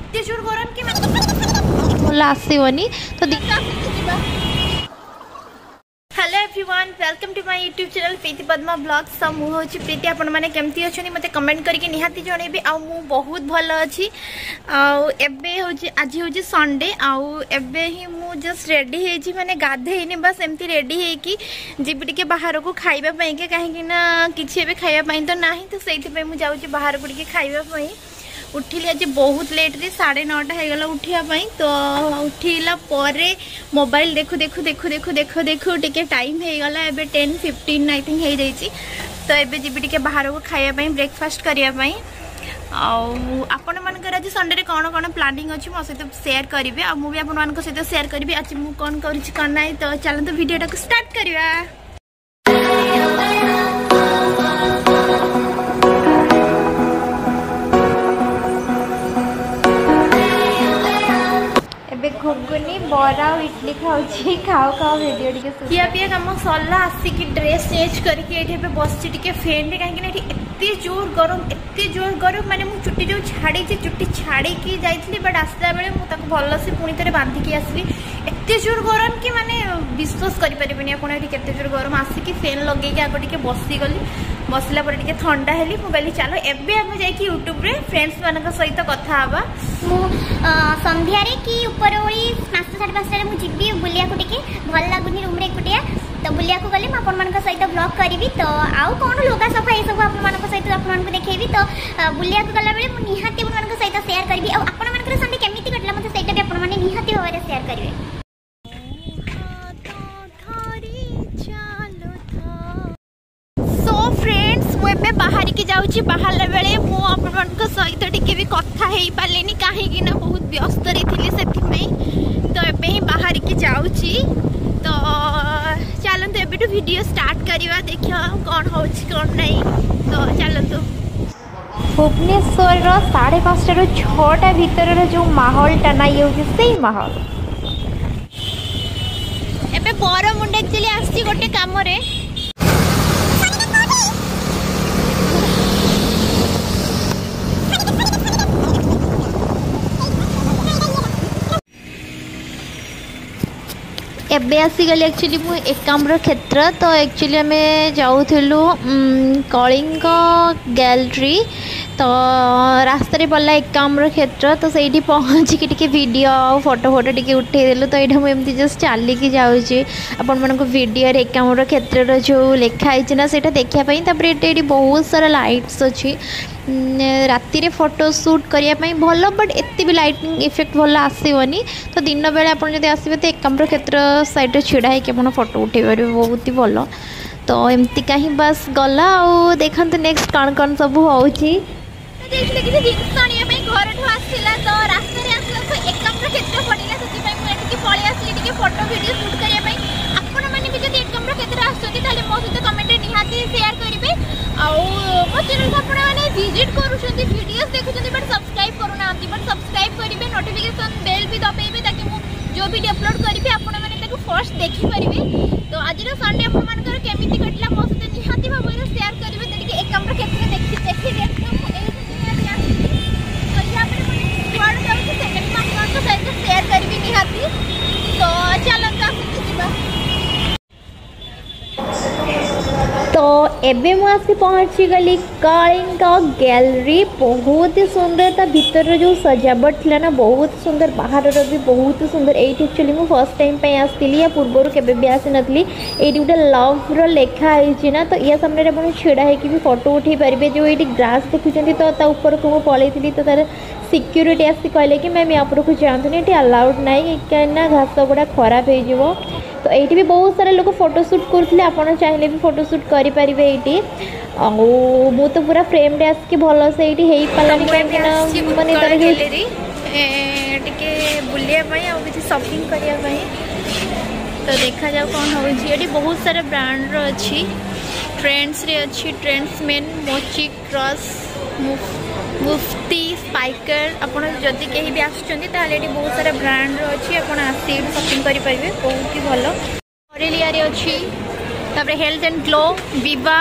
एते जोर गरम कि भल आसबनी तो hello everyone welcome to my YouTube channel Preeti Padma blogs. तो मुझे प्रीति आपण मैंने केमती अच्छे मत कमेंट करके निहाती जनइबे। मु बहुत भल अच्छी आज हूँ संडे आबे ही मु जस्ट रेडी है माने गाधेनी बस एमती रेडी है कि जीवी टे बाहर को खाइबापी के कहीं किसी खाइबापी तो ना तो से मुझे बाहर को टे खाइबापी उठिली आज बहुत लेट रे 9:30 होगला उठापी। तो उठिला मोबाइल देखु देखु देखु देखु देखु देखु टे टाइम होगला एबे 10:15 आई थिंक हो जाइए। तो एबे जीवी टे बाहर को खाइबापी ब्रेकफास्ट करने आपण मानकर आज संडे कौन कौन प्लानिंग अच्छी मो सहित शेयर करेंगे आ मुझे आपण सहित शेयर करी आज मुझे कौन करना। तो चलते वीडियो टाक स्टार्ट करवा। घुगुनी बरा इडली खाऊँ खाओ खाओ वीडियो टे खिया पिया कम सरला आसिक ड्रेस चेंज करके बस फैन कहीं एते जोर गरम माने मु चुट्टी जो छाड़ी चुट्टी छाड़ी जाइली बट आसला बेले मुझे भल से पुणी थे बांधिकी आसली एते जोर गरम कि माने विश्वास करें आप केते जोर गरम आसिक फैन लगे आगे टे बसीगली बसला पर टे ठंडा हेली मु कहली चलो एबे आम जाइए यूट्यूब रे फ्रेंड्स मान सहित कथा हवा संध्या कि ऊपर ओली 5:30 मुझे बुलिया को टिके भल लगुनि रूम रे एकुटिया। तो बुलिया को गले आपण सहित ब्लॉग करी। तो आउ कौन लुगा सफा ये सब आप सहित आपको देखी। तो बुलिया को गला बेले निहाती आप सहित शेयर करी और संडे केमिति कटला मते सहित भी आपण माने निहाती भाव में शेयर करेंगे। मुझे बाहर की जाऊँगी बाहर बेले मुझे सहित टिके भी कथा हो पारे कहीं बहुत व्यस्त रही तो एबे ही बाहर की जाऊँगी। तो चलते एबे वीडियो स्टार्ट करवा देखिए कौन हो कौन नहीं। तो चलतु भुवनेश्वर 5:30 ରୁ 6ଟା भितर जो माहौलटा ना ये माहौल एबे बरमुंड एक्चुअली आसी गोटे काम रे एबे आसीगली एक्चुअली मु एकाम्र क्षेत्र। तो एक्चुअली आम जाऊलु कलिंग गैलरी तो रास्तार पड़ा एकाम्र क्षेत्र। तो सही पहुँचिकी टे वीडियो फोटो टे उठेदेलु। तो यहाँ मुझे जस्ट चलिकी जाऊँगी आपण मानक वीडियो एकाम्र क्षेत्र जो लिखाई ना से देखापी। ये बहुत सारा लाइट्स अच्छी राति रे फोटो शूट करने भल बट एत भी लाइटिंग इफेक्ट भल आसबनी। तो दिन बेले आप आसबे तो एकाम्र क्षेत्र साइड छिड़ा होकर फोटो उठे पारे बहुत ही भल। तो एमती कहीं बस गला आ देखते नेक्स्ट कौन कौन सब हो फोटो वीडियो शूट करने आपने भी जब एकाम्र क्षेत्र आसते मो सहित कमेंट निहाती शेयर करेंगे। मो चैनल को आपने विजिट करुँच वीडियोस देखुं बट सब्सक्राइब करूना बट सब्सक्राइब करेंगे नोटिफिकेशन बेल भी दबाइबे ताकि जो वीडियो अपलोड करी आपने फर्स्ट देखिपारे। तो आज संडे आपंकर केमी कटला मो सहित निहाती भाव में शेयर करेंगे तो एकाम्र क्षेत्र देखिए शेयर करी निहाती। तो चलता तो एबे मुझे पहुँची गली कलिंग गैलरी बहुत ही सुंदर ता भीतर जो सजावट थी ना बहुत सुंदर बाहर भी बहुत सुंदर। ये एक्चुअली मुझे फर्स्ट टाइम आसती या पूर्वर केबे भी आसी नथली। ये गोटे लव लिखाई ना तो या सामने आप छिड़ा होगी भी फोटो उठे पारे। जो ये ग्रास देखुं तो ऊपर को मुझे पलैली तो तार सिक्यूरीटी आसी कहले कि मैम या उपरको जातुनि ये अलाउड नाई कहीं घास गुड़ा खराब हो। तो ये भी बहुत सारे लोग फोटोशूट करते आपड़ चाहिए भी फोटोशूट करेंगे। ये मु तो पूरा फ्रेम रे आसिक भल से ये पारानी माने बुलिया कि शॉपिंग करने। तो देखा जाओ कौन हो बहुत सारा ब्रांड अच्छी ट्रेंड्स रे अच्छी ट्रेंड्स मेन मोची क्रॉस मुफ्ती स्पाइकर आपड़ जदि कहीं भी आसुँचे बहुत सारा ब्रांड अच्छी आपड़ आसी शॉपिंग करेंगे बहुत ही भल। ऑरेलिया रे अच्छी तापर हेल्थ एंड ग्लो विवा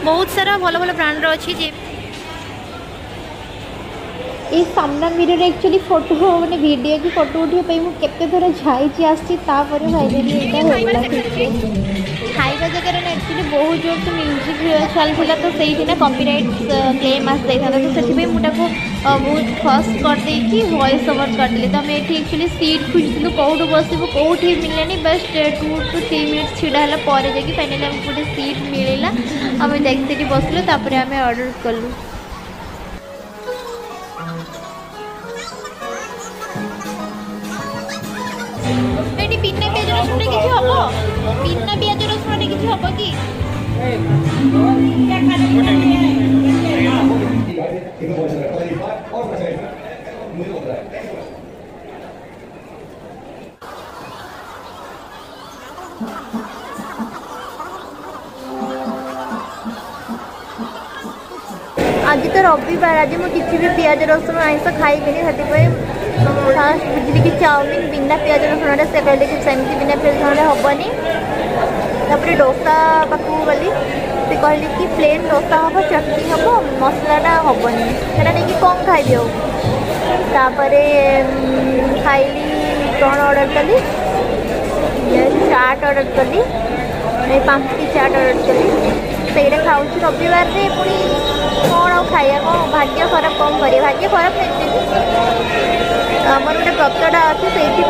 बहुत सारा भल भल ब्रांड अच्छी ये सामना मिरर एक्चुअली फोटो मैंने वीडियो की फोटो उठाई मुझे केते थर जाइए आसी फाइनाली खाଇବା जगह ना एक्चुअली बहुत जोर से म्यूजिक चलता तो सही ना कॉपीराइट क्लेम आस जाता तो से मुझे बहुत फर्स्ट करदे वॉइस ओवर करदे तो आम ये एक्चुअली सीट खोजलु कौटू बसबू कौटी मिलनी बस 2 to 3 मिनट्स छिड़ा पर जाकि फाइनाली आमको गोटे सीट मिलला आम जाकि बसलु तापर आम ऑर्डर कलु। बिना पियाज रसुन किसी हम बिना पियाज रसुन किसी हम कि आज तो रविवार आज मुझे किसी भी पियाज रसुन आइस खाइबी से फास्ट बुझी कि चाउमिन बिना पियाज रसुन से कहले कि सेमती बिना पियाज रसुन हेनी तापर डोसा पाक गली से कहली कि प्लेन डोसा हम चटनी हम मसलाटा हेनी से नहीं कम खाइबी आपर खाइली कौन ऑर्डर कली चाट ऑर्डर कली 5 की चाट ऑर्डर कली से खाऊँ रविवार से पुणी कौन आ खाया कौन भाग्य खराब कौन कर भाग्य खराब नहीं आमर गोटे व्रतटा अच्छे से यहाँ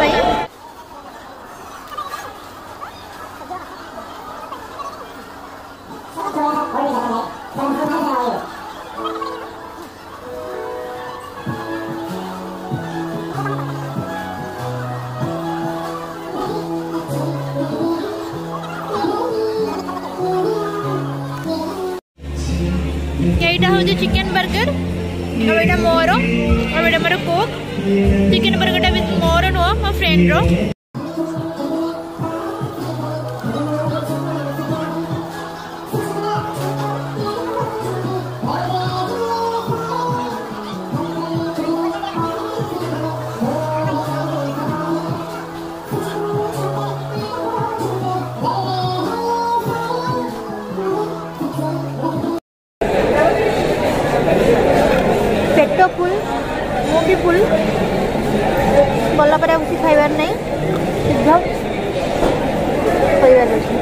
हूँ चिकेन बर्गर और मोर और मोर कोक चिकेन बर्गर मोर नुह मो फ्रेंड रो पेट फुल मु भी फुल गला पर किसी खाइबार नहीं सीधा खाइबार अच्छे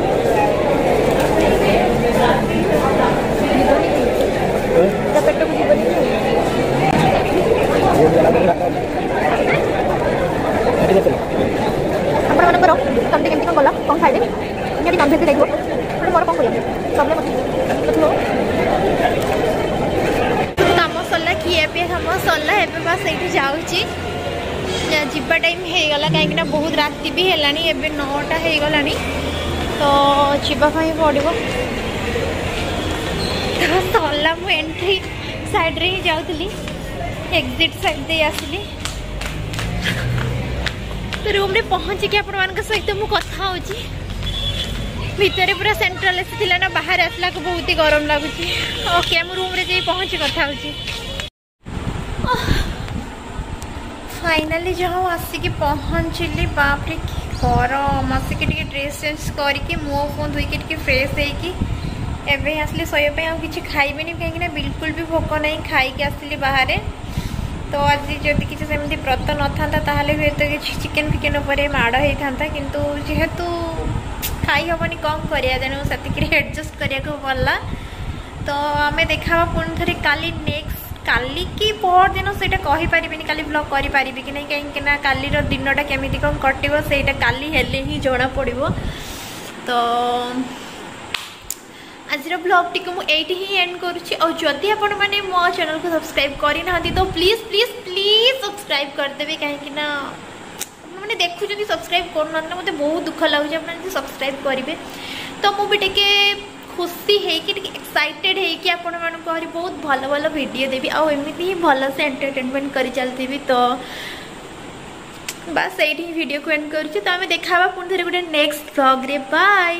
पेट को जीवन आपण मन समझे केमती कौन गला कौन खाइबे निहाती नॉनभेज देखो मोर कौन कर किए पे हम सरला एवं बस ये जाऊँगी जीवा टाइम हो गला कहीं बहुत राति भी है 9टा हो गला तो जावाई पड़ो तो सरला मु एंट्री साइड रे ही जाऊली एग्जिट साइड दे आसली तो रूम रे पहुँचिकी आपण सहित मु कथा होची भितर पूरा सेंट्रल एसी थिला ना बाहर आसला को बहुत ही गरम लगुच ओके मु रूम रे जे पहुँची कथा होची फाइनाली जहाँ आसिक पहुँचली बापरे कि गरम आसिक ड्रेस चेंज करके मुँह फोन धोईकी फ्रेश होके आसली शोवाई आ कि खाइबेनी कहीं बिल्कुल भी भोक नहीं खाई आसली बाहर तो आज जदि किसी सेमती व्रत न था हुए तो कि चिकेन फिकेन उपर माड़ होता किंतु जेहेतु खाई हेनी कम करा तेणु से एडजस्ट करने पड़ा तो आम देखा पुणी थे काली नेक्स्ट काली की पर दिन से कहीपरि काली ब्लॉग करें कि नहीं कहीं कालीर दिनटा केमी कौन कटो से काली हेले ही जना पड़ो तो आज ब्लॉग टी मुझे ही एंड करुँची और जदि आपण मैंने मो चैनल को सब्सक्राइब करना तो प्लीज प्लीज प्लीज सब्सक्राइब करदेवे कहीं मैंने देखुं सब्सक्राइब करना मतलब बहुत दुख लगुच आप सब्सक्राइब करेंगे तो मुझे टे खुशी है कि एक्साइटेड है कि आपण मानक बहुत भल भल वीडियो देवी आमती ही भल से एंटरटेनमेंट कर चलती तो बस यही वीडियो को एंड करुँच तो आम देखा पुणी थे गोटे नेक्स्ट व्लॉग रे बाय।